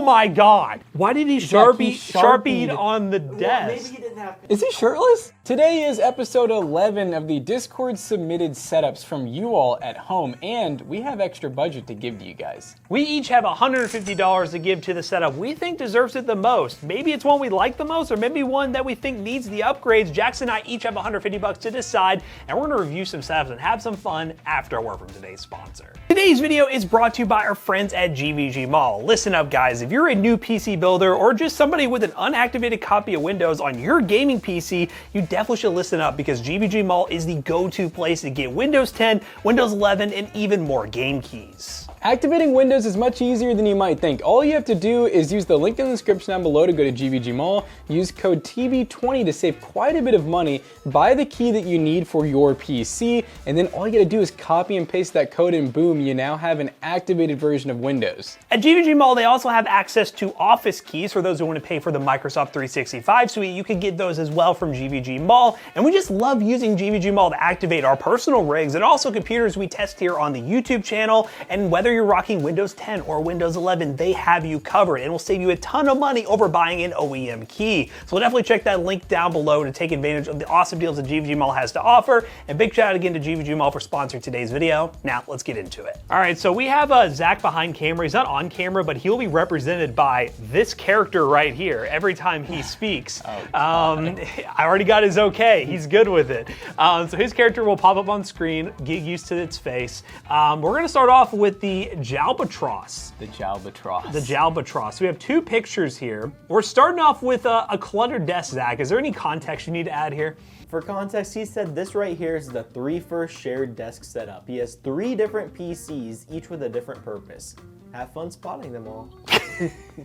Oh my God! Why did he Sharpied on the desk? Well, maybe he didn't have. Is he shirtless? Today is episode 11 of the Discord submitted setups from you all at home, and we have extra budget to give to you guys. We each have $150 to give to the setup we think deserves it the most. Maybe it's one we like the most, or maybe one that we think needs the upgrades. Jackson and I each have $150 to decide, and we're gonna review some setups and have some fun after a word from today's sponsor. Today's video is brought to you by our friends at GVG Mall. Listen up, guys. If you're a new PC builder or just somebody with an unactivated copy of Windows on your gaming PC, you definitely should listen up because GVG Mall is the go-to place to get Windows 10, Windows 11, and even more game keys. Activating Windows is much easier than you might think. All you have to do is use the link in the description down below to go to GVG Mall, use code TB20 to save quite a bit of money, buy the key that you need for your PC, and then all you gotta do is copy and paste that code and boom, you now have an activated version of Windows. At GVG Mall, they also have access to Office keys for those who want to pay for the Microsoft 365 suite. You can get those as well from GVG Mall, and we just love using GVG Mall to activate our personal rigs and also computers we test here on the YouTube channel. And whether you're rocking Windows 10 or Windows 11, they have you covered and will save you a ton of money over buying an OEM key. So definitely check that link down below to take advantage of the awesome deals that GVG Mall has to offer. And big shout out again to GVG Mall for sponsoring today's video. Now let's get into it. All right, so we have Zach behind camera. He's not on camera, but he'll be represented by this character right here every time he speaks. I already got his okay. He's good with it. So his character will pop up on screen, get used to its face. We're gonna start off with the Jalbatross. The Jalbatross. The Jalbatross. We have two pictures here. We're starting off with a cluttered desk, Zach. Is there any context you need to add here? For context, he said this right here is the 3 shared desk setup. He has 3 different PCs, each with a different purpose. Have fun spotting them all.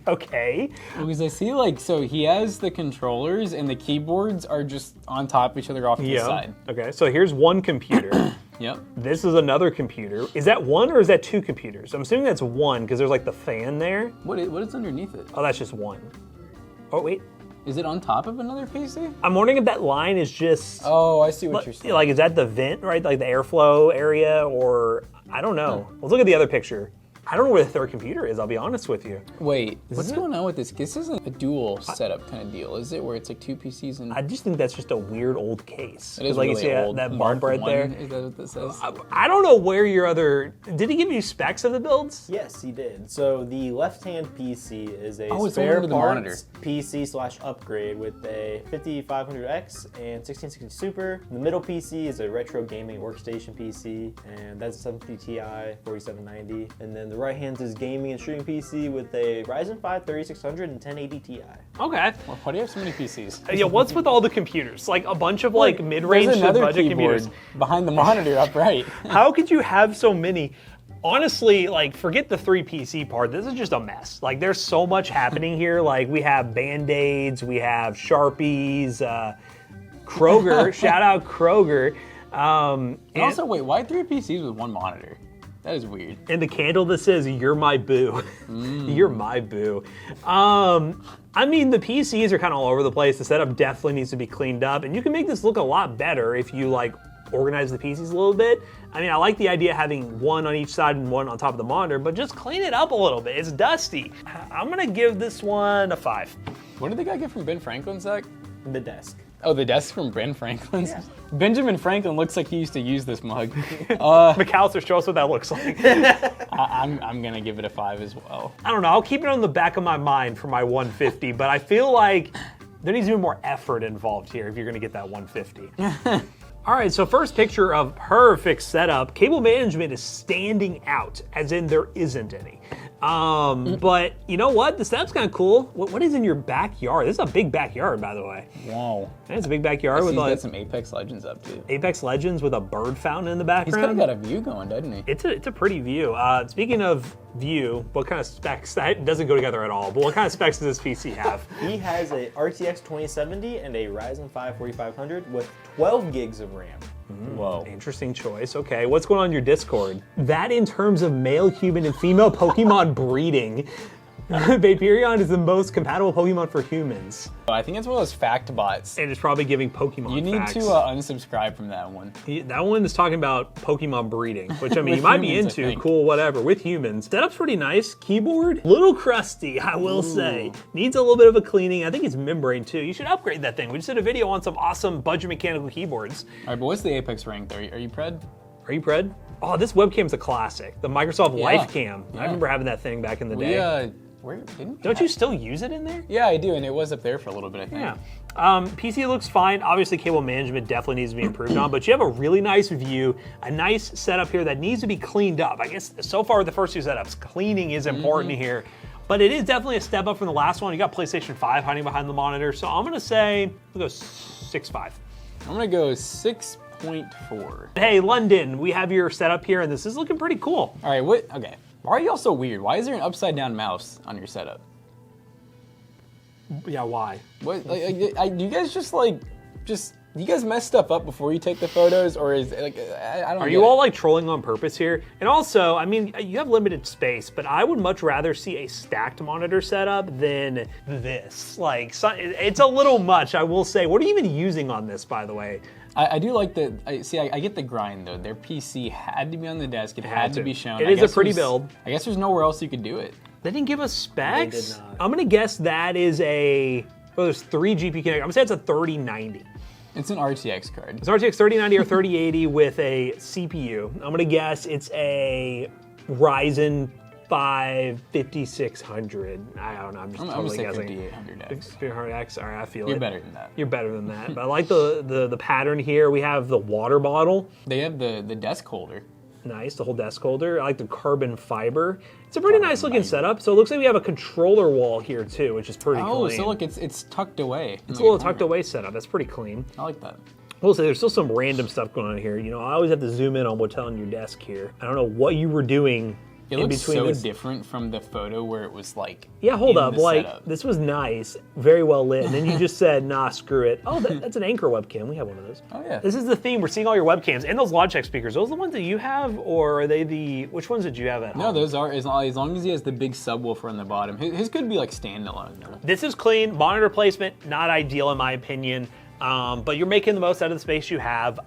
Okay. Because I see so he has the controllers and the keyboards are just on top of each other off to the side. Okay, so here's one computer. Yep. This is another computer. Is that one or is that 2 computers? I'm assuming that's one because there's the fan there. What is underneath it? Oh, that's just one. Oh, wait. Is it on top of another PC? I'm wondering if that line is just... Oh, I see what you're saying. Is that the vent, right? Like the airflow area, or... I don't know. Let's look at the other picture. I don't know where the third computer is, I'll be honest with you. Wait, what's going on with this? This isn't a dual setup kind of deal, is it? Where it's 2 PCs and... I just think that's just a weird old case. It is really you see old. That bump right there. Is that what this says? I don't know where your other... Did he give you specs of the builds? Yes, he did. So the left-hand PC is a it's spare the parts monitor. PC/upgrade with a 5500X and 1660 Super. The middle PC is a retro gaming workstation PC, and that's a 750 Ti 4790. And then the right hand is gaming and streaming PC with a Ryzen 5 3600 and 1080 Ti. Okay. Well, why do you have so many PCs? Yeah, what's with all the computers? Like a bunch of mid-range to budget computers. Behind the monitor upright. How could you have so many? Honestly, forget the 3 PC part. This is just a mess. There's so much happening here. We have Band-Aids, we have Sharpies, Kroger, shout out Kroger. And also, wait, why 3 PCs with 1 monitor? That is weird. And the candle that says, "You're my boo." You're my boo. I mean, the PCs are kind of all over the place. The setup definitely needs to be cleaned up. And you can make this look a lot better if you, organize the PCs a little bit. I mean, I like the idea of having one on each side and one on top of the monitor, but just clean it up a little bit. It's dusty. I'm going to give this one a 5. What did the guy get from Ben Franklin's, Zach? The desk. Oh, the desk from Ben Franklin's? Yeah. Benjamin Franklin looks like he used to use this mug. McAllister, show us what that looks like. I'm going to give it a 5 as well. I don't know. I'll keep it on the back of my mind for my 150, but I feel like there needs to be more effort involved here if you're going to get that 150. All right, so first picture of perfect setup. Cable management is standing out, as in there isn't any. But you know what? The setup's kind of cool. What is in your backyard? This is a big backyard, by the way. Wow. It's a big backyard with he's got some Apex Legends up too. Apex Legends with a bird fountain in the background. He's kind of got a view going, doesn't he? It's a pretty view. Speaking of view, what kind of specs? That doesn't go together at all. But what kind of specs does this PC have? He has a RTX 2070 and a Ryzen 5 4500 with 12 gigs of RAM. Whoa. Interesting choice. Okay, what's going on in your Discord? That in terms of male human and female Pokemon breeding, Vaporeon is the most compatible Pokemon for humans. I think it's one of those fact bots. And it's probably giving Pokemon You need facts. to unsubscribe from that one. That one is talking about Pokemon breeding, which I mean, With you might be humans, I into, think. cool, whatever, with humans. Setup's pretty nice. Keyboard, little crusty, I will say. Needs a little bit of a cleaning. I think it's membrane too. You should upgrade that thing. We just did a video on some awesome budget mechanical keyboards. All right, but what's the Apex rank there? Are you pred? Are you pred? Oh, this webcam's a classic. The Microsoft Yeah. Life Cam. I Yeah. remember having that thing back in the day. Where didn't Don't you still use it in there? Yeah, I do, and it was up there for a little bit, I think. Yeah. PC looks fine. Obviously, cable management definitely needs to be improved on, but you have a really nice view, a nice setup here that needs to be cleaned up. I guess so far with the first two setups, cleaning is important here, but it is definitely a step up from the last one. You got PlayStation 5 hiding behind the monitor, so I'm gonna say, we'll go 6.5. I'm gonna go 6.4. Hey, London, we have your setup here, and this is looking pretty cool. All right, okay. Why are y'all so weird? Why is there an upside down mouse on your setup? Yeah, why? What, do you guys you guys mess stuff up before you take the photos, or is I don't Are get you it. all like trolling on purpose here? And also, I mean, you have limited space, but I would much rather see a stacked monitor setup than this. Like, it's a little much, I will say. What are you even using on this, by the way? I do like I get the grind though. Their PC had to be on the desk. It had to be shown. It is a pretty build. I guess there's nowhere else you could do it. They didn't give us specs? They did not. I'm gonna guess that is there's 3 GPU connectors. I'm gonna say it's a 3090. It's an RTX card. It's RTX 3090 or 3080 with a CPU. I'm gonna guess it's a Ryzen 5 5600. I don't know, I'm just I'm gonna totally say guessing. 5800X. 5800X, all right, I feel You're it. better than that. You're better than that. But I like the pattern here. We have the water bottle. They have the desk holder. Nice, the whole desk holder. I like the carbon fiber. It's a pretty nice looking setup. So it looks like we have a controller wall here too, which is pretty Oh, clean. so look, it's tucked away. It's a little tucked away setup. That's pretty clean. I like that. I will say there's still some random stuff going on here. You know, I always have to zoom in on what's on your desk here. I don't know what you were doing It in looks between so this. different from the photo where it was like. Yeah, hold in up. the Like, setup. this was nice, very well lit, and then you just said, nah, screw it. Oh, that's an Anchor webcam. We have one of those. Oh yeah. This is the theme. We're seeing all your webcams and those Logitech speakers. Those are the ones that you have, or are they which ones did you have at home? No, those are as long as he has the big subwoofer on the bottom. His could be like standalone though. This is clean. Monitor placement, not ideal in my opinion, but you're making the most out of the space you have.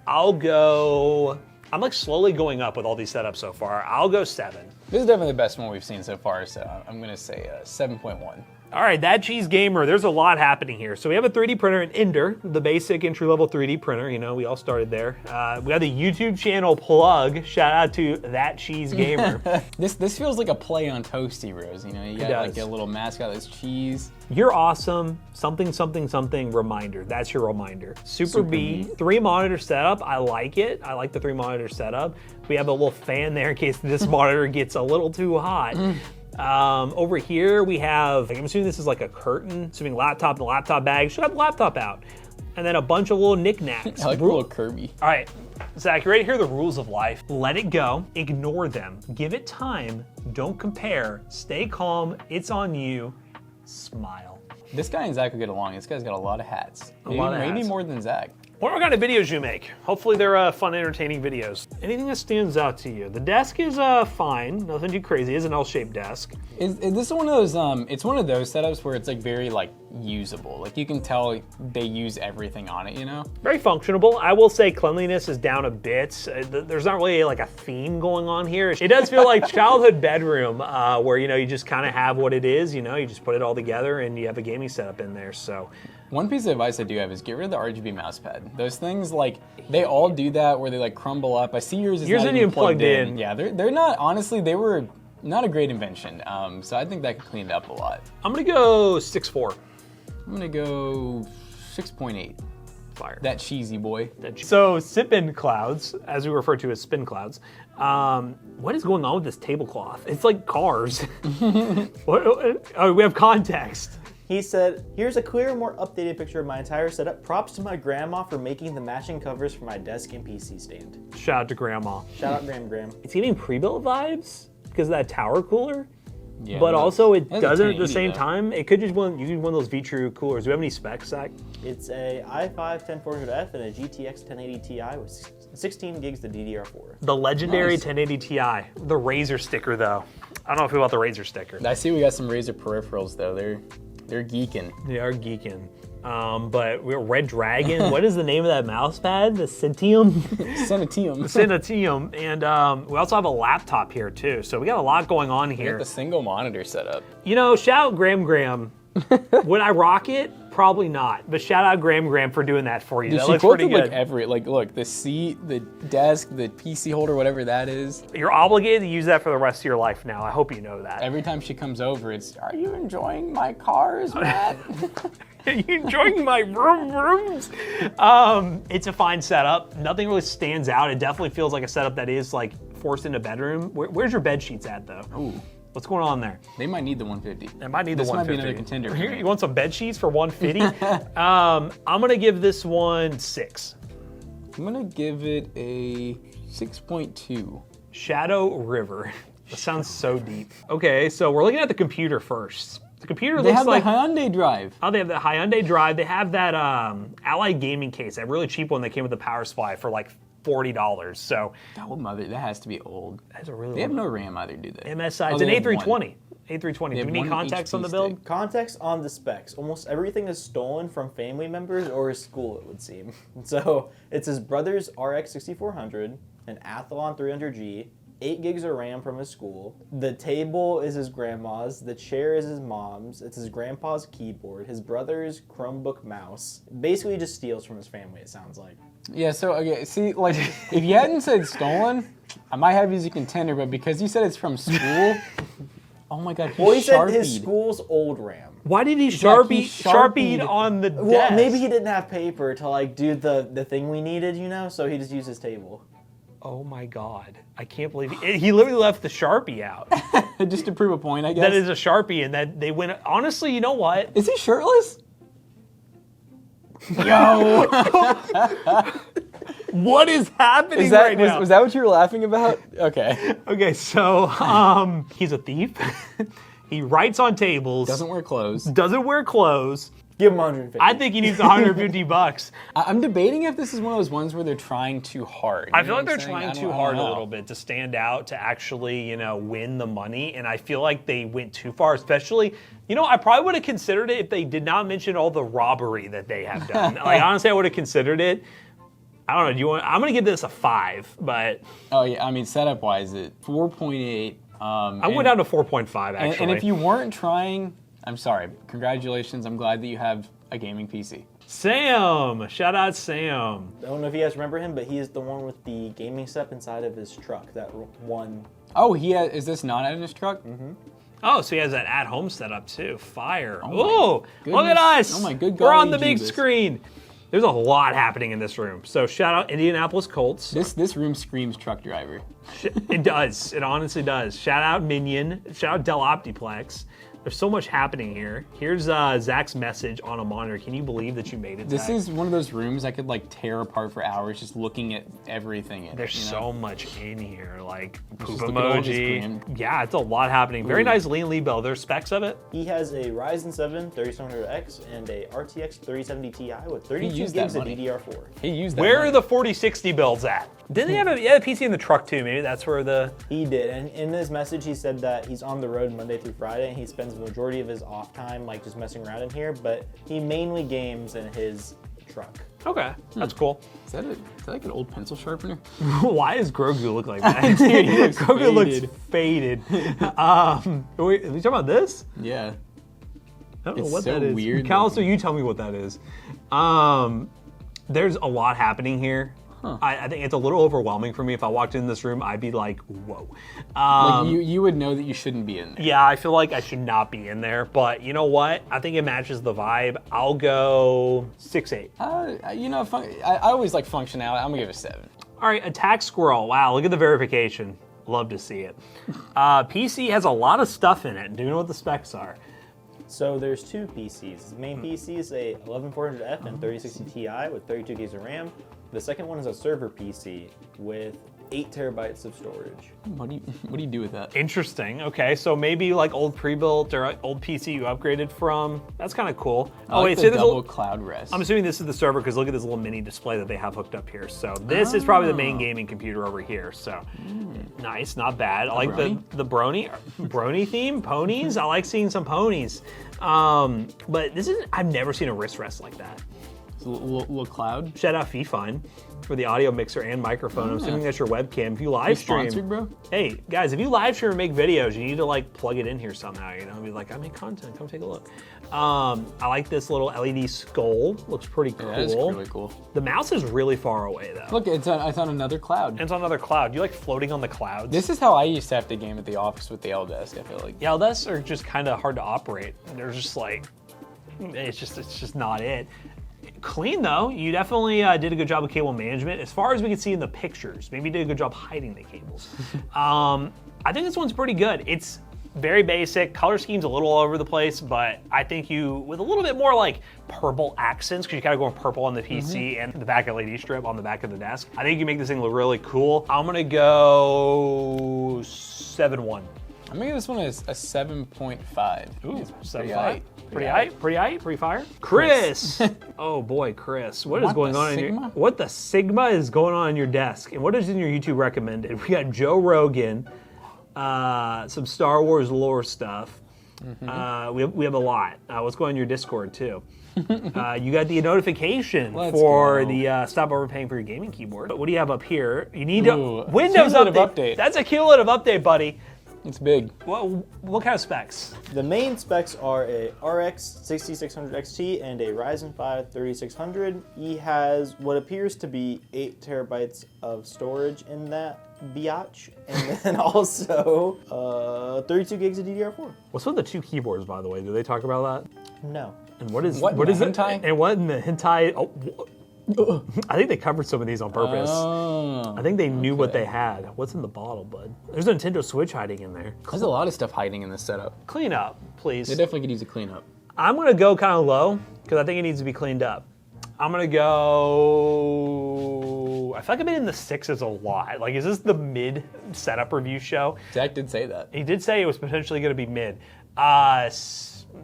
I'm like slowly going up with all these setups so far. I'll go 7. This is definitely the best one we've seen so far, so I'm gonna say 7.1. All right, That Cheese Gamer, there's a lot happening here. So we have a 3D printer, an Ender, the basic entry-level 3D printer. You know, we all started there. We have the YouTube channel plug. Shout out to That Cheese Gamer. This feels like a play on Toasty Rose. You know, you got like does. a little mascot that's cheese. You're awesome, something, something, something, reminder. That's your reminder. Super B, 3 monitor setup. I like it. I like the 3 monitor setup. We have a little fan there in case this monitor gets a little too hot. Over here we have, I'm assuming this is like a curtain, assuming laptop and the laptop bag. Should have the laptop out. And then a bunch of little knickknacks. I like the little Kirby. All right, Zach, you ready to hear the rules of life? Let it go, ignore them, give it time, don't compare, stay calm, it's on you, smile. This guy and Zach will get along. This guy's got a lot of hats. lot of Maybe hats. more than Zach. What kind of videos you make? Hopefully they're fun, entertaining videos. Anything that stands out to you? The desk is fine, nothing too crazy. It's an L-shaped desk. Is this one of those? It's one of those setups where it's like very like usable. Like you can tell they use everything on it. You know. Very functional. I will say cleanliness is down a bit. There's not really like a theme going on here. It does feel like childhood bedroom where, you know, you just kind of have what it is, you know, you just put it all together and you have a gaming setup in there, so. One piece of advice I do have is get rid of the RGB mouse pad. Those things, like, they all do that where they like crumble up. I see yours is Yours not isn't even even plugged in. Yeah, they're not, honestly, they were not a great invention. So I think that could clean it up a lot. I'm gonna go 6.4. I'm gonna go 6.8. Fire. That cheesy boy. So spin clouds, as we refer to as spin clouds, what is going on with this tablecloth? It's like cars. Oh, we have context. He said, here's a clearer, more updated picture of my entire setup. Props to my grandma for making the matching covers for my desk and PC stand. Shout out to Grandma. Shout out Gram. It's giving pre-built vibes because of that tower cooler. Yeah, But also it that's a doesn't at the 1080 same though. time. It could just you use one of those V-True coolers. Do you have any specs, Zach? It's a i5 10400F and a GTX 1080 Ti with 16 gigs of DDR4. The legendary Nice. 1080 Ti. The Razer sticker though. I don't know if you want the Razer sticker. I see we got some Razer peripherals though. They're geeking. They are geeking. But we're Red Dragon. What is the name of that mouse pad? The Centium? Centium. Centium. And we also have a laptop here too. So we got a lot going on We here. got the single monitor setup. You know, shout out Graham. Would I rock it? Probably not. But shout out Graham for doing that for you. Dude, That she looks pretty quoted good. like look, the seat, the desk, the PC holder, whatever that is. You're obligated to use that for the rest of your life now. I hope you know that. Every time she comes over, it's, are you enjoying my cars, Matt? Are you enjoying my rooms? It's a fine setup. Nothing really stands out. It definitely feels like a setup that is like forced into bedroom. Where's your bed sheets at though? Ooh. What's going on there? They might need the 150. It might need the This 150. might be another contender. Here, you want some bed sheets for 150? I'm gonna give this one 6. I'm gonna give it a 6.2. Shadow River. That sounds so deep. Okay, so we're looking at the computer first. The computer They looks have like the Hyundai Drive. oh, they have the Hyundai Drive. They have that Ally gaming case, that really cheap one that came with the power supply for like $40. So Oh mother, that has to be old. that's a really They have no RAM either, do they? MSI. Oh, It's an they have A320. one. A320. Do have we need one context on the HP build? stick. Context on the specs. Almost everything is stolen from family members or his school, it would seem. So it's his brother's RX 6400, an Athlon 300G, 8 gigs of RAM from his school. The table is his grandma's. The chair is his mom's. It's his grandpa's keyboard. His brother's Chromebook mouse. Basically just steals from his family, it sounds like. Yeah, so okay, see, like, if you hadn't said stolen, I might have you as a contender, but because you said it's from school, oh my god, he Well, he said Sharpied. his school's old RAM. Why did he he Sharpied Sharpied. on the desk? Well, maybe he didn't have paper to like do the thing we needed, you know, so he just used his table. Oh my god. I can't believe he literally left the Sharpie out. Just to prove a point, I guess. That is a Sharpie, and that they went. Honestly, you know what? Is he shirtless? Yo! What is happening Is that, right now? was that what you were laughing about? Okay. Okay, so he's a thief. He writes on tables. Doesn't wear clothes. Doesn't wear clothes. Give him 150. I think he needs $150. I'm debating if this is one of those ones where they're trying too hard. I You feel know like what they're I'm saying? trying I too don't hard a know. little bit to stand out, to actually, win the money. And I feel like they went too far, especially, I probably would have considered it if they did not mention all the robbery that they have done. Like, honestly, I would have considered it. I don't know. I'm going to give this a 5, but Oh yeah, I mean setup wise, it 4.8. I went down to 4.5 actually. And if you weren't trying, I'm sorry. Congratulations. I'm glad that you have a gaming PC. Sam, shout out Sam. I don't know if you guys remember him, but he is the one with the gaming setup inside of his truck. That one. Oh, is this not in his truck? Mm-hmm. Oh, so he has that at-home setup too. Fire. my Oh, look at goodness. us. Oh my good We're on golly the big Jeebus. screen. There's a lot happening in this room. So shout out Indianapolis Colts. This room screams truck driver. It does. It honestly does. Shout out Minion. Shout out Dell Optiplex. There's so much happening here. Here's Zach's message on a monitor. Can you believe that you made it, This Zach? is one of those rooms I could like tear apart for hours just looking at everything in it. There's you know? so much in here, like poop Just look at all this emoji. green. Yeah, it's a lot happening. Very nice lean Lee Bell. There's specs of it. He has a Ryzen 7 3700X and a RTX 3070 Ti with 32 used gigs that of money. DDR4. He used that. Where money. are the 4060 builds at? Didn't he have a PC in the truck too? Maybe that's where the... He did, and in his message he said that he's on the road Monday through Friday, and he spends the majority of his off time like just messing around in here, but he mainly games in his truck. Okay, that's cool. Is that like an old pencil sharpener? Why does Grogu look like that? Dude, he looks Grogu faded. looks faded. Wait, are we talking about this? Yeah. I don't know It's what so that is. weird Callister, you tell me what that is. There's a lot happening here. I think it's a little overwhelming for me. If I walked in this room, I'd be like, whoa. Like you would know that you shouldn't be in there. Yeah, I feel like I should not be in there, but you know what? I think it matches the vibe. I'll go 6.8. I always like functionality. I'm gonna give it a 7. All right, Attack Squirrel. Wow, look at the verification. Love to see it. PC has a lot of stuff in it. Do you know what the specs are? So there's two PCs. His main PC is a 11400F and 3060 Ti with 32 gigs of RAM. The second one is a server PC with 8 terabytes of storage. What do you do with that? Interesting. Okay, so maybe like old pre-built or old PC you upgraded from. That's kind of cool. I like the so there's double cloud rest. I'm assuming this is the server because look at this little mini display that they have hooked up here. So this is probably the main gaming computer over here. So nice, not bad. I like the brony theme, ponies. I like seeing some ponies. But I've never seen a wrist rest like that. It's a little cloud. Shout out Fifine for the audio mixer and microphone. I'm assuming that's your webcam. If you live stream, sponsored, bro? Hey guys, if you live stream and make videos, you need to like plug it in here somehow. You know, be like, I make content. Come take a look. I like this little LED skull. Looks pretty cool. Yeah, that is really cool. The mouse is really far away though. Look, it's on another cloud. It's on another cloud. You like floating on the clouds? This is how I used to have to game at the office with the L desk. I feel like. Yeah, desks are just kind of hard to operate. They're just like, it's just not it. Clean though. You definitely did a good job of cable management. As far as we can see in the pictures, maybe you did a good job hiding the cables. I think this one's pretty good. It's very basic. Color scheme's a little all over the place, but I think with a little bit more like purple accents, because you gotta go with purple on the PC and the back LED strip on the back of the desk. I think you make this thing look really cool. I'm gonna go 7.1. I'm gonna give this one a 7.5. Ooh, It's 7.5. Pretty fire. Chris. Oh boy, Chris. What is going on in your what the Sigma is going on in your desk? And what is in your YouTube recommended? We got Joe Rogan, some Star Wars lore stuff. We have a lot. What's going on in your Discord too? You got the notification for the stop overpaying for your gaming keyboard. But what do you have up here? You need to Windows update. That's a cumulative update, buddy. It's big. What kind of specs? The main specs are a RX 6600 XT and a Ryzen 5 3600. He has what appears to be 8 terabytes of storage in that biatch, and then also 32 gigs of DDR4. What's with the two keyboards, by the way? Do they talk about that? No. And what is hentai? it? And what in the hentai? I think they covered some of these on purpose. Oh, I think they knew what they had. What's in the bottle, bud? There's a Nintendo Switch hiding in there. There's a lot of stuff hiding in this setup. Clean up, please. They definitely could use a cleanup. I'm gonna go kind of low because I think it needs to be cleaned up. I'm gonna go. I feel like I've been in the 6s a lot. Like, is this the mid setup review show? Zach did say that. He did say it was potentially gonna be mid.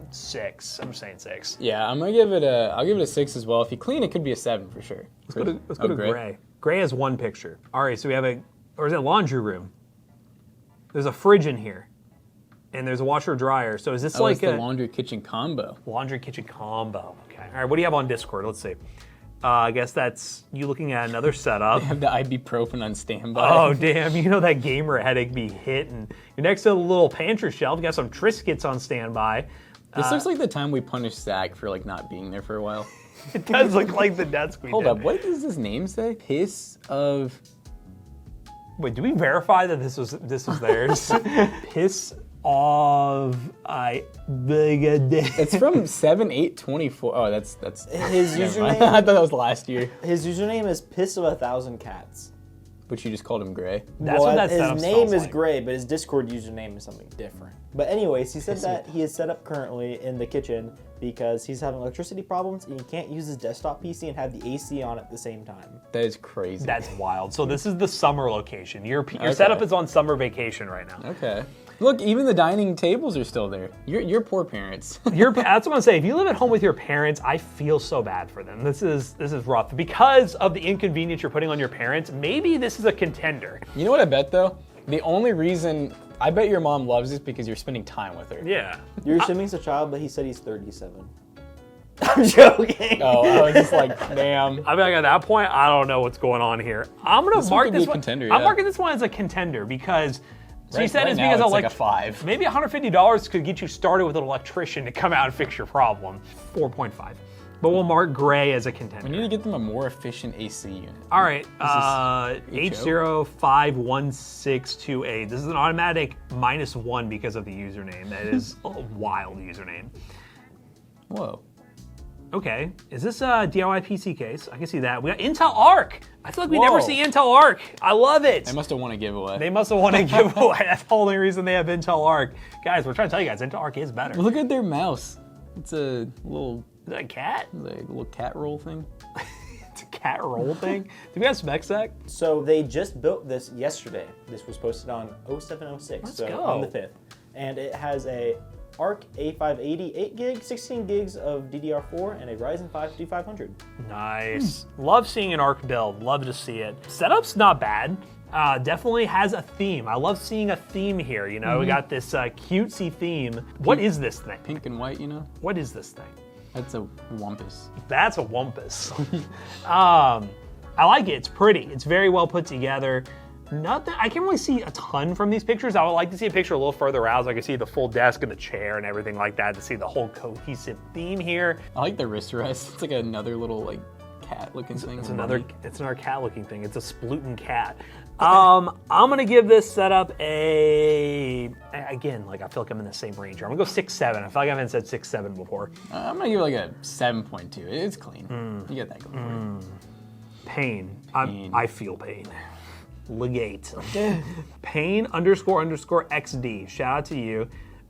6. I'm saying 6. Yeah, I'll give it a 6 as well. If you clean, it could be a 7 for sure. Let's go to gray. Gray has one picture. All right, so we have or is it laundry room? There's a fridge in here, and there's a washer dryer. So is this like the laundry kitchen combo? Laundry kitchen combo. Okay. All right, what do you have on Discord? Let's see. I guess that's you looking at another setup. They have the ibuprofen on standby. Oh, damn. You know that gamer headache be hitting. You're next to the little pantry shelf. You got some Triscuits on standby. This looks like the time we punished Zach for like not being there for a while. It does look like the desk we Hold did. up, what does this name say? Piss of... Wait, do we verify that this was theirs? Piss of It's from 7/8/24. Oh, that's His username. I thought that was last year. His username is Piss of 1,000 Cats. But you just called him Gray. That's what that setup his name smells is like. Gray, but his Discord username is something different. But anyways, he said that he is set up currently in the kitchen because he's having electricity problems and he can't use his desktop PC and have the AC on at the same time. That is crazy. That's wild. So this is the summer location. Your setup is on summer vacation right now. Okay. Look, even the dining tables are still there. Your poor parents. That's what I'm saying. If you live at home with your parents, I feel so bad for them. This is rough. Because of the inconvenience you're putting on your parents, maybe this is a contender. You know what I bet though? The only reason I bet your mom loves this because you're spending time with her. Yeah. You're assuming it's a child, but he said he's 37. I'm joking. Oh, I was just like, damn. I mean, like at that point, I don't know what's going on here. I'm gonna mark this one. Contender, I'm yeah. marking this one as a contender because. So you said right it's now because it's like a 5. Maybe $150 could get you started with an electrician to come out and fix your problem. 4.5. But we'll mark Gray as a contender. We need to get them a more efficient AC unit. All right, 80511628. This is an automatic -1 because of the username. That is a wild username. Whoa. Okay, is this a DIY PC case? I can see that. We got Intel Arc. I feel like we never see Intel Arc. I love it. They must have won a giveaway. They must have won a giveaway. That's the only reason they have Intel Arc. Guys, we're trying to tell you guys, Intel Arc is better. Look at their mouse. It's a little, Is that a cat? like a little cat roll thing. It's a cat. cat roll thing. Do we have specs, Zach? So they just built this yesterday. This was posted on 0706, Let's so go. on the 5th. And it has a Arc A580 8 gig, 16 gigs of DDR4, and a Ryzen 5 5500. Nice. Love seeing an ARC build. Love to see it. Setup's not bad. Definitely has a theme. I love seeing a theme here. You know, we got this cutesy theme. What is this thing? Pink and white, you know? What is this thing? That's a Wumpus. That's a Wumpus. I like it. It's pretty. It's very well put together. Nothing. I can't really see a ton from these pictures. I would like to see a picture a little further out so I can see the full desk and the chair and everything like that to see the whole cohesive theme here. I like the wrist rest. It's like another little like cat-looking thing. It's another cat-looking thing. It's a splooting cat. I'm gonna give this setup again, like I feel like I'm in the same range here. I'm gonna go 6.7. I feel like I haven't said 6.7 before. I'm gonna give it like a 7.2. It's clean. You get that going for it. Pain. I feel pain. Legate. Pain__XD. Shout out to you.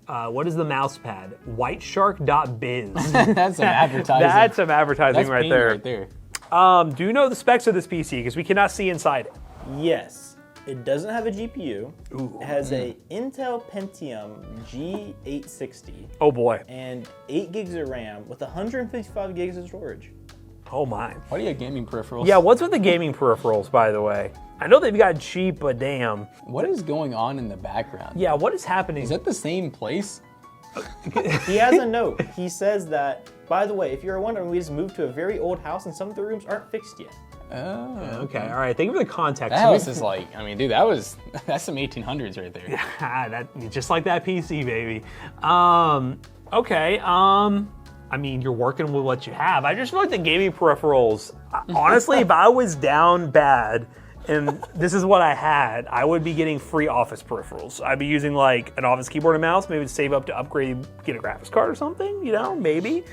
What is the mouse pad? Whiteshark.biz. That's some advertising. That's some advertising That's right pain there. right there. Do you know the specs of this PC? Because we cannot see inside it. Yes, it doesn't have a GPU. Ooh. It has a Intel Pentium G860 Oh boy. and 8 gigs of RAM with 155 gigs of storage. Oh my. Why do you have gaming peripherals? Yeah, what's with the gaming peripherals, by the way? I know they've got cheap, but damn. What is going on in the background? Yeah, what is happening? Is that the same place? He has a note. He says that, by the way, if you're wondering, we just moved to a very old house and some of the rooms aren't fixed yet. Oh. Okay, all right. Thank you for the context. That house is like, I mean, dude, that's some 1800s right there. that just like that PC, baby. Okay. I mean, you're working with what you have. I just feel like the gaming peripherals. Honestly, if I was down bad and this is what I had, I would be getting free Office peripherals. I'd be using like an Office keyboard and mouse, maybe to save up to upgrade, get a graphics card or something. You know, maybe.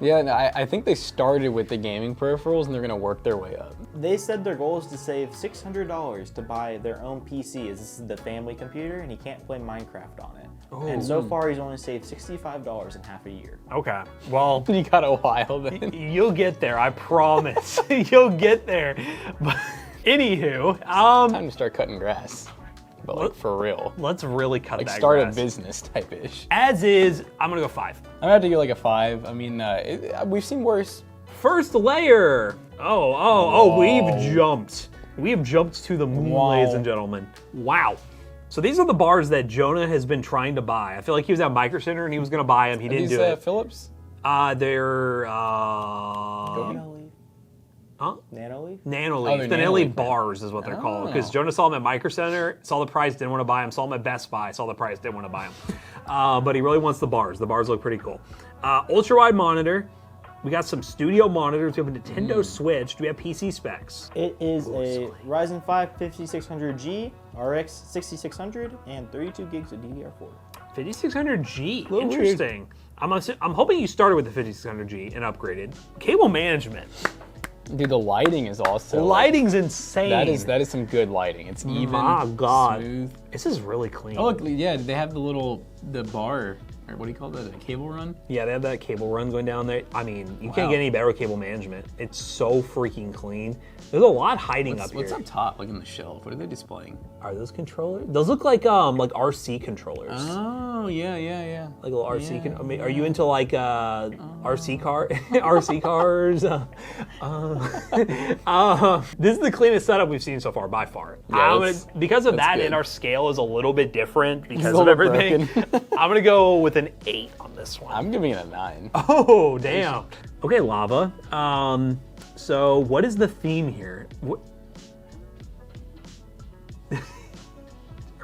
Yeah, no, I think they started with the gaming peripherals and they're gonna work their way up. They said their goal is to save $600 to buy their own PC, as this is the family computer and he can't play Minecraft on it. And so far he's only saved $65 in half a year. Okay. Well, You got a while then. you'll get there. I promise. You'll get there. But anywho, Time to start cutting grass. But like for real. let's really cut Like that start grass. a business type-ish. As is, I'm gonna go 5. I'm gonna have to give like a 5. I mean, we've seen worse. First layer. Oh, we've jumped. We have jumped to the moon, Wow. ladies and gentlemen. Wow. So these are the bars that Jonah has been trying to buy. I feel like he was at Micro Center and he was gonna buy them. He didn't These do it. Philips? They're Nanoleaf? huh? Nanoleaf? Nanoleaf. they're The Nanoleaf Nanoleaf. bars is what they're called. Oh. Because Jonah saw them at Micro Center, saw the price, didn't want to buy them. Saw them at Best Buy, saw the price, didn't want to buy them. But he really wants the bars. The bars look pretty cool. Ultra wide monitor. We got some studio monitors. We have a Nintendo Switch. Do we have PC specs? It is a Ryzen 5 5600G, RX 6600, and 32 gigs of DDR4. 5600G. Interesting. I'm hoping you started with the 5600G and upgraded. Cable management. Dude, the lighting is also. The lighting's insane. That is some good lighting. It's even. My God. Smooth. This is really clean. Oh look, yeah, they have the bar, or what do you call that? A cable run? Yeah, they have that cable run going down there. I mean, you Wow. can't get any better with cable management. It's so freaking clean. There's a lot hiding up What's here. up top, like in the shelf? What are they displaying? Are those controllers? Those look like RC controllers. Oh, yeah. Like a little RC. I mean, are you into like RC car, RC cars? This is the cleanest setup we've seen so far, by far. Yeah, Because of that's that, good. and our scale is a little bit different because a of little everything. broken. I'm gonna go with an 8 on this one. I'm giving it a 9. Oh, damn. Okay, Lava. So what is the theme here? Or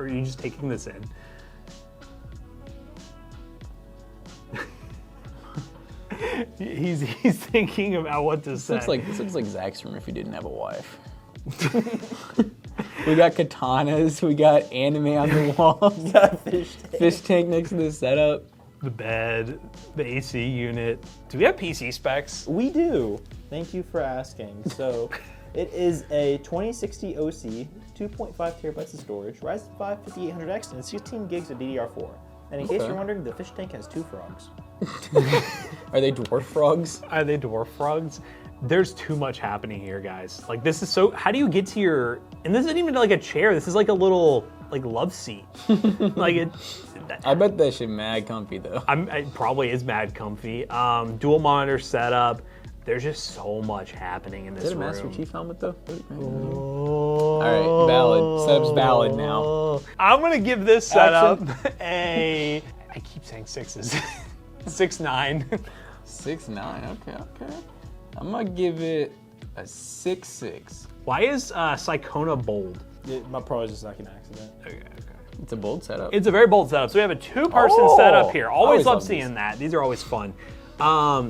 are you just taking this in? He's thinking about what to say. This looks like Zach's room if he didn't have a wife. We got katanas, we got anime on the wall, fish tank next to the setup. The bed, the AC unit. Do we have PC specs? We do. Thank you for asking. So, it is a 2060 OC, 2.5 terabytes of storage, Ryzen 5 5800X, and 16 gigs of DDR4. And in case you're wondering, the fish tank has 2 frogs. Are they dwarf frogs? Are they dwarf frogs? There's too much happening here, guys. Like, this is so, how do you get to your, and this isn't even like a chair. This is like a little, like, love seat. Like, it. I bet that shit mad comfy though. It probably is mad comfy. Dual monitor setup. There's just so much happening in this room. Is that a Master Chief helmet though? Oh. All right, valid. Setup's valid now. I'm gonna give this setup a, I keep saying sixes. 6.9. 6.9, okay. I'm gonna give it a 6.6. Why is Psychona bold? My Pro is just like an accident. Okay. It's a bold setup. It's a very bold setup. So we have a two-person setup here. Always love seeing that. These are always fun.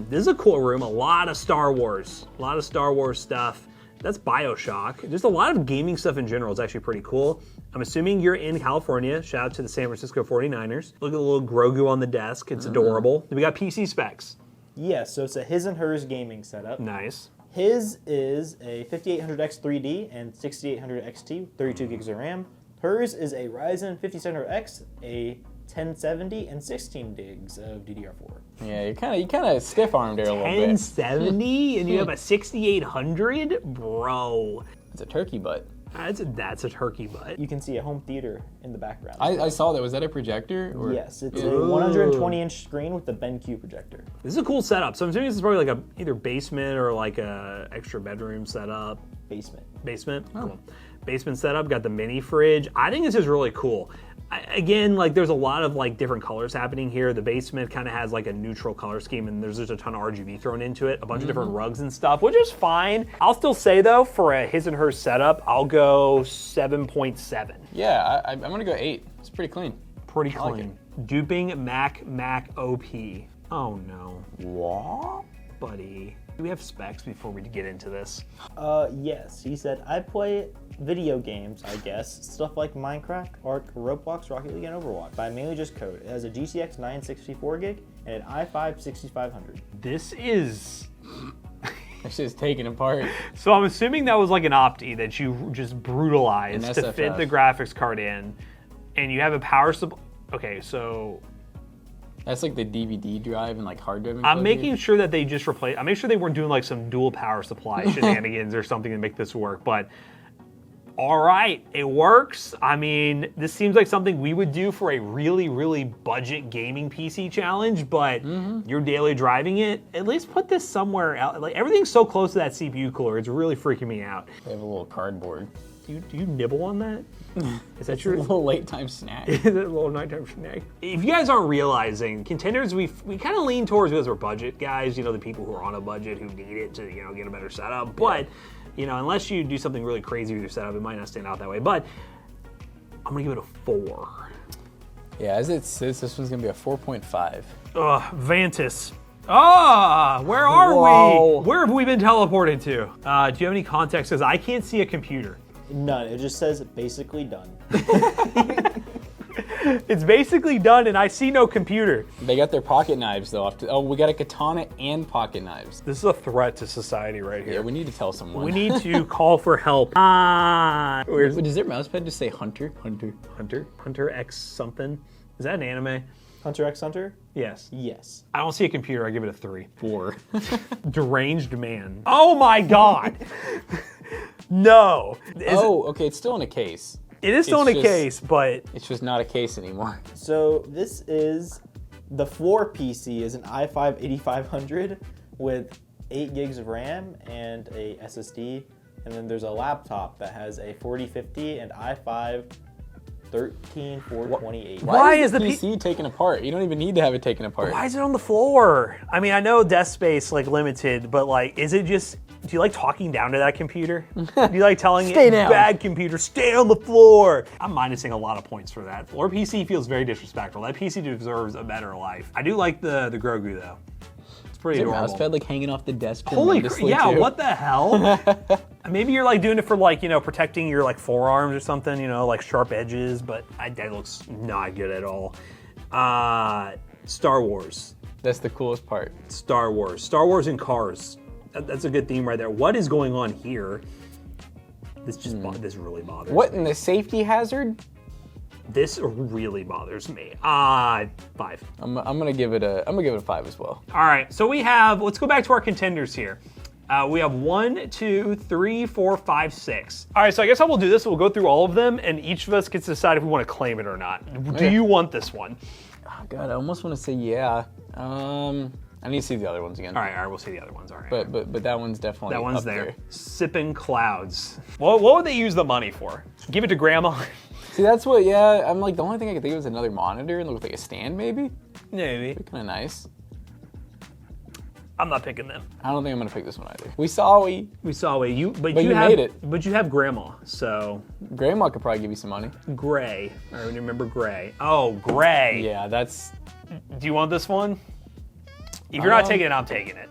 This is a cool room. A lot of Star Wars. A lot of Star Wars stuff. That's BioShock. Just a lot of gaming stuff in general. It's actually pretty cool. I'm assuming you're in California. Shout out to the San Francisco 49ers. Look at the little Grogu on the desk. It's adorable. We got PC specs. Yes, so it's a his and hers gaming setup. Nice. His is a 5800X 3D and 6800 XT, 32 gigs of RAM. Hers is a Ryzen 5700X, a 1070, and 16 gigs of DDR4. Yeah, you kind of stiff-armed there a little bit. 1070 and you have a 6800? Bro. It's a turkey butt. That's a turkey butt. You can see a home theater in the background. I saw that. Was that a projector? Or? Yes, it's a 120-inch screen with the BenQ projector. This is a cool setup. So I'm assuming this is probably like a either basement or like a extra bedroom setup. Basement. Basement? Oh. Cool. Basement setup, got the mini fridge. I think this is really cool. Again, like there's a lot of like different colors happening here. The basement kind of has like a neutral color scheme and there's just a ton of RGB thrown into it, a bunch of different rugs and stuff, which is fine. I'll still say though, for a his and hers setup, I'll go 7.7. Yeah, I'm gonna go 8. It's pretty clean. Pretty I like clean. Duping Mac OP. Oh no. What? Buddy. Do we have specs before we get into this? Yes, he said, I play video games, I guess, stuff like Minecraft, Ark, Roblox, Rocket League, and Overwatch, but I mainly just code. It has a GTX 964 gig and an i5 6500. This is... That shit's taken apart. So I'm assuming that was like an Opti that you just brutalized An to SFF. fit the graphics card in, and you have a power supply. Okay, so That's like the DVD drive and like hard drive. I'm making sure that they just replace. I'm making sure they weren't doing like some dual power supply shenanigans or something to make this work. But all right, it works. I mean, this seems like something we would do for a really, really budget gaming PC challenge. But you're daily driving it. At least put this somewhere else. Like everything's so close to that CPU cooler, it's really freaking me out. They have a little cardboard. Do you nibble on that? Is that A your little late time snack. Is it a little nighttime snack? If you guys aren't realizing, contenders we kind of lean towards because we're budget guys. You know, the people who are on a budget who need it to get a better setup. But unless you do something really crazy with your setup, it might not stand out that way. But I'm gonna give it a 4. Yeah, as it sits, this one's gonna be a 4.5. Vantis. Where are Whoa. we? Where have we been teleported to? Do you have any context? Because I can't see a computer. None, it just says basically done. It's basically done and I see no computer. They got their pocket knives though. We got a katana and pocket knives. This is a threat to society right here. Yeah, we need to tell someone. We need to call for help. Where's Does their mousepad just say Hunter? Hunter X something? Is that an anime? Hunter x Hunter? Yes. Yes. I don't see a computer. I give it a 3. 4. Deranged man. Oh my god. No. Okay, it's still in a case. It is still in a case, but It's just not a case anymore. So this is, the floor PC is an i5 8500 with 8 gigs of RAM and a SSD. And then there's a laptop that has a 4050 and i5 13428. Why is the PC taken apart? You don't even need to have it taken apart. why is it on the floor? I mean, I know desk space like limited, but like, is it just? Do you like talking down to that computer? Do you like telling Stay it, down. bad computer, stay on the floor? I'm minusing a lot of points for that. Floor PC feels very disrespectful. That PC deserves a better life. I do like the Grogu though. It's pretty Is your adorable. mousepad like hanging off the desk? Holy tremendously, yeah, too? what the hell? Maybe you're like doing it for like, protecting your like forearms or something, like sharp edges, but that looks not good at all. Star Wars. That's the coolest part. Star Wars and cars. That's a good theme right there. What is going on here? This this really bothers What me. in the safety hazard? This really bothers me. 5. I'm gonna give it a 5 as well. All right, so let's go back to our contenders here. We have 1, 2, 3, 4, 5, 6. All right, so I guess how we'll do this, we'll go through all of them, and each of us gets to decide if we want to claim it or not. Do you want this one? Oh God, I almost want to say yeah. I need to see the other ones again. All right, we'll see the other ones. All right. But that one's definitely That one's up there. Sipping clouds. What would they use the money for? Give it to grandma? See, that's what, yeah, I'm like, the only thing I could think of is another monitor and look like a stand, maybe? Maybe. Kind of nice. I'm not picking them. I don't think I'm gonna pick this one either. We saw We saw it. But you have, made it. But you have grandma, so. Grandma could probably give you some money. Gray. I remember gray. Oh, gray. Yeah, that's... Do you want this one? If you're not taking it, I'm taking it.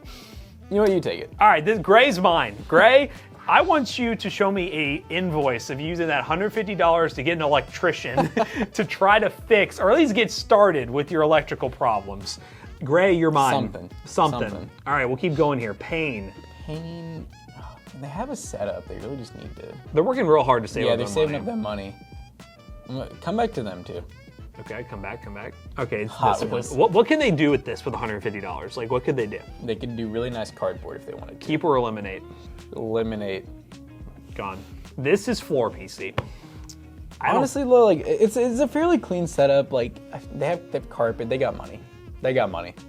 You know what, you take it. All right, this gray's mine. Gray, I want you to show me a invoice of using that $150 to get an electrician to try to fix, or at least get started with your electrical problems. Gray, you're mine. Something. All right, we'll keep going here. Pain. Pain... Oh, they have a setup. They really just need to... They're working real hard to save up they're their saving money. up that money. Come back to them, too. Okay, come back. Okay, Hot this Wheels. one. What can they do with this with $150? Like, what could they do? They could do really nice cardboard if they wanted to. Keep or eliminate? Eliminate. Gone. This is floor PC. Honestly, though, like it's a fairly clean setup. Like they have carpet. They got money.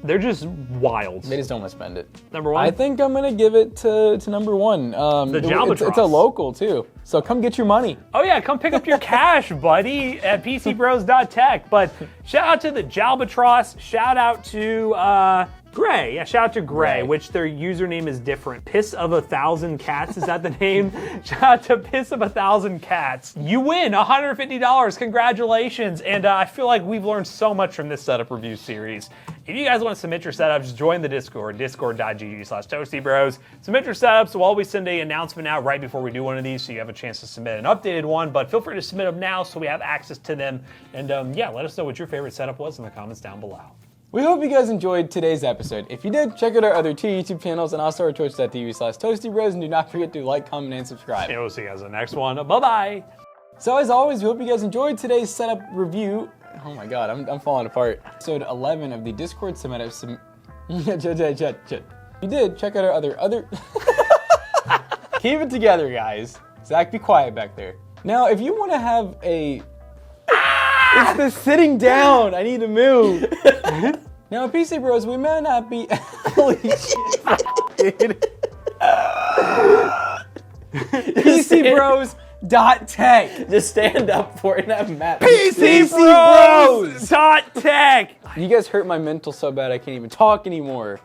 They're just wild. They just don't want to spend it. Number one? I think I'm gonna give it to number one. The Jalbatros. It's a local too, so come get your money. Oh yeah, come pick up your cash, buddy, at PCBros.tech. But shout out to the Jalbatros. Shout out to Gray. Yeah, shout out to Gray, which their username is different. Piss of 1,000 Cats, is that the name? Shout out to Piss of 1,000 Cats. You win $150. Congratulations. And I feel like we've learned so much from this setup review series. If you guys want to submit your setups, join the Discord, discord.gg/toastybros. Submit your setups. We'll always send an announcement out right before we do one of these, so you have a chance to submit an updated one. But feel free to submit them now so we have access to them. And yeah, let us know what your favorite setup was in the comments down below. We hope you guys enjoyed today's episode. If you did, check out our other two YouTube channels and also our twitch.tv/toastybros. And do not forget to like, comment, and subscribe. And we'll see you guys in the next one. Bye-bye. So as always, we hope you guys enjoyed today's setup review. Oh my God, I'm falling apart. Episode 11 of the Discord Summit. You did, check out our other... Keep it together, guys. Zach, be quiet back there. Now, if you want to have a... It's the sitting down. I need to move. Now, PC Bros, we may not be... Holy shit. PCBros.tech. Just stand up for it and have Matt. PCBros.tech. You guys hurt my mental so bad I can't even talk anymore.